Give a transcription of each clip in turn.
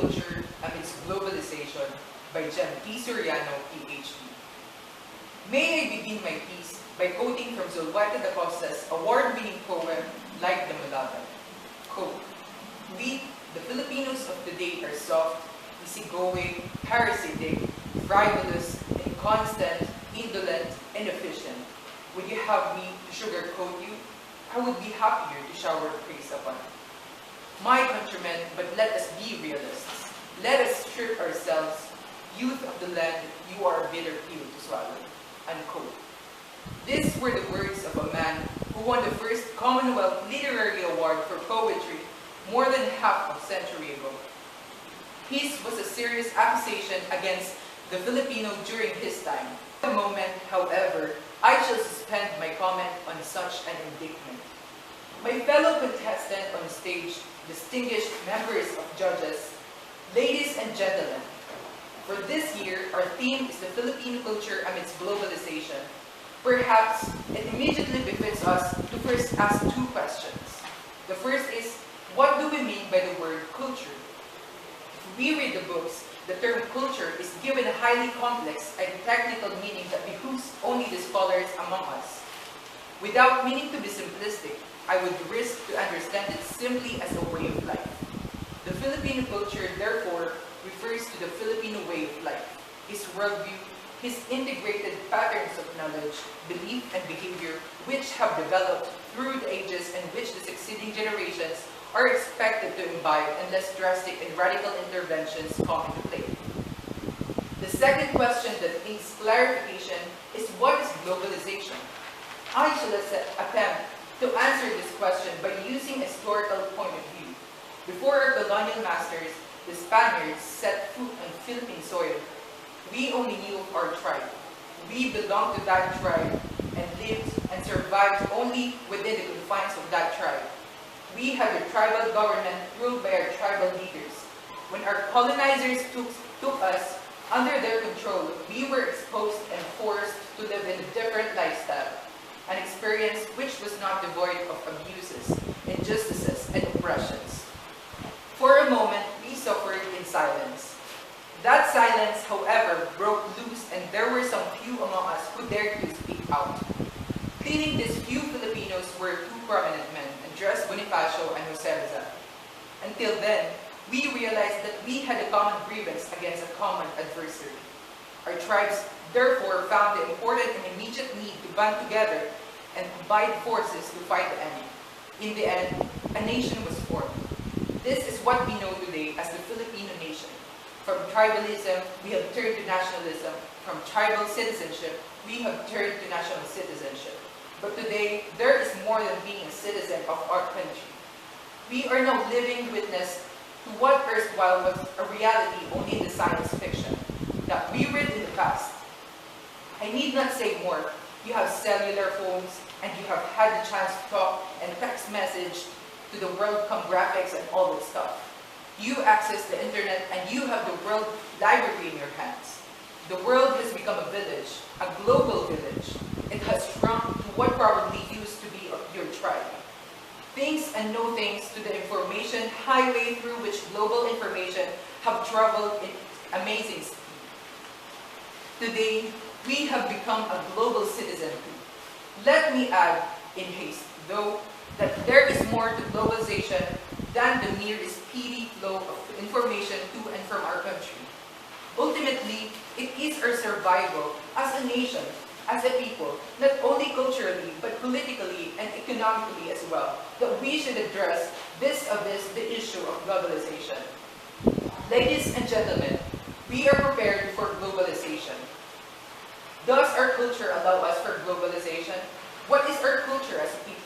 Culture Amidst Globalization by Jem T. Soriano, PhD. May I begin my piece by quoting from Zulwata da Costa's award-winning poem, Like the Malaban. Quote, "We, the Filipinos of today, are soft, easygoing, parasitic, frivolous, inconstant, indolent, and efficient. Would you have me to sugarcoat you? I would be happier to shower praise upon you. My countrymen, but let us be realists. Let us strip ourselves. Youth of the land, you are a bitter pill to swallow." Unquote. These were the words of a man who won the first Commonwealth Literary Award for Poetry more than half a century ago. His was a serious accusation against the Filipino during his time. For the moment, however, I shall suspend my comment on such an indictment. My fellow contestant on stage, distinguished members of judges, ladies and gentlemen, for this year, our theme is the Filipino culture amidst globalization. Perhaps it immediately befits us to first ask two questions. The first is, what do we mean by the word culture? If we read the books, the term culture is given a highly complex and technical meaning that behooves only the scholars among us. Without meaning to be simplistic, I would risk to understand it simply as a way of life. The Filipino culture, therefore, refers to the Filipino way of life, his worldview, his integrated patterns of knowledge, belief, and behavior which have developed through the ages and which the succeeding generations are expected to imbibe unless drastic and radical interventions come into play. The second question that needs clarification is, what is globalization? I shall attempt to answer this question by using a historical point of view. Before our colonial masters, the Spaniards, set foot on Philippine soil, we only knew of our tribe. We belonged to that tribe and lived and survived only within the confines of that tribe. We had a tribal government ruled by our tribal leaders. When our colonizers took us under their control, we were exposed and forced to live in a different lifestyle, an experience which was not devoid of abuses, injustices, and oppressions. For a moment, we suffered in silence. That silence, however, broke loose, and there were some few among us who dared to speak out. Leading these few Filipinos were two prominent men, Andres Bonifacio and Jose Rizal. Until then, we realized that we had a common grievance against a common adversary. Our tribes therefore found the important and immediate need to band together and combine forces to fight the enemy. In the end, a nation was formed. This is what we know today as the Filipino nation. From tribalism, we have turned to nationalism. From tribal citizenship, we have turned to national citizenship. But today, there is more than being a citizen of our country. We are now living witness to what erstwhile was a reality only in the science fiction that we read in the past. I need not say more. You have cellular phones, and you have had the chance to talk and text message to the world, come graphics and all that stuff. You access the internet, and you have the world library in your hands. The world has become a village, a global village. It has shrunk to what probably used to be your tribe. Thanks and no thanks to the information highway through which global information have traveled in amazing speed. Today, we have become a global citizen too. Let me add, in haste though, that there is more to globalization than the mere speedy flow of information to and from our country. Ultimately, it is our survival as a nation, as a people, not only culturally, but politically and economically as well, that we should address vis-a-vis the issue of globalization. Ladies and gentlemen, we are prepared for globalization. Does our culture allow us for globalization? What is our culture as a people?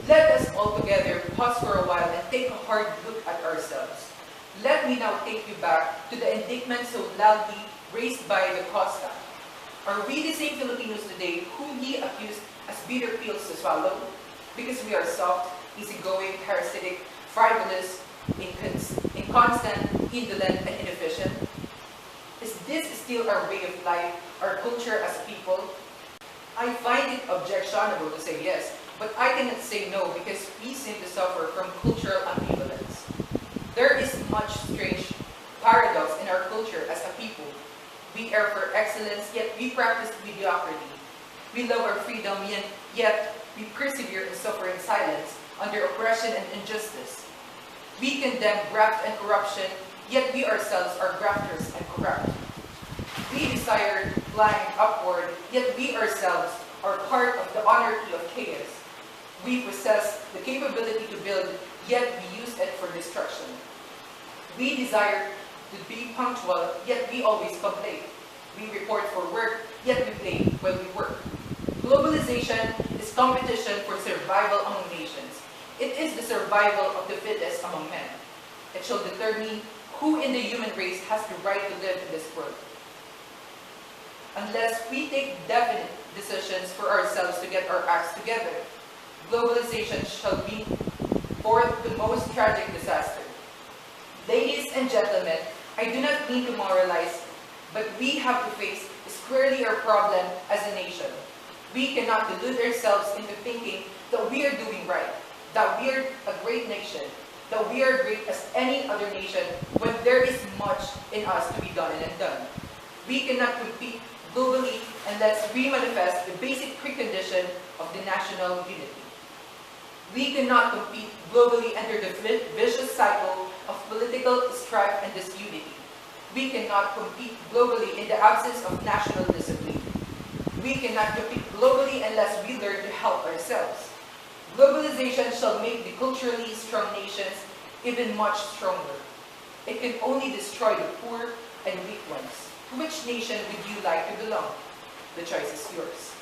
Let us all together pause for a while and take a hard look at ourselves. Let me now take you back to the indictment so loudly raised by the Costa. Are we the same Filipinos today whom he accused as bitter pills to swallow? Because we are soft, easygoing, parasitic, frivolous, inconstant, indolent, and inefficient? Is this still our way of life, our culture as people? I find it objectionable to say yes, but I cannot say no because we seem to suffer from cultural ambivalence. There is much strange air for excellence, yet we practice mediocrity. We love our freedom, yet we persevere and suffer in silence under oppression and injustice. We condemn graft and corruption, yet we ourselves are grafters and corrupt. We desire flying upward, yet we ourselves are part of the anarchy of chaos. We possess the capability to build, yet we use it for destruction. We desire to be punctual, yet we always complain. We report for work, yet we play while we work. Globalization is competition for survival among nations. It is the survival of the fittest among men. It shall determine who in the human race has the right to live in this world. Unless we take definite decisions for ourselves to get our acts together, globalization shall be forth the most tragic disaster. Ladies and gentlemen, I do not mean to moralize, but we have to face squarely our problem as a nation. We cannot delude ourselves into thinking that we are doing right, that we are a great nation, that we are great as any other nation when there is much in us to be done and undone. We cannot compete globally unless we manifest the basic precondition of the national unity. We cannot compete globally under the vicious cycle of political strife and disunity. We cannot compete globally in the absence of national discipline. We cannot compete globally unless we learn to help ourselves. Globalization shall make the culturally strong nations even much stronger. It can only destroy the poor and weak ones. To which nation would you like to belong? The choice is yours.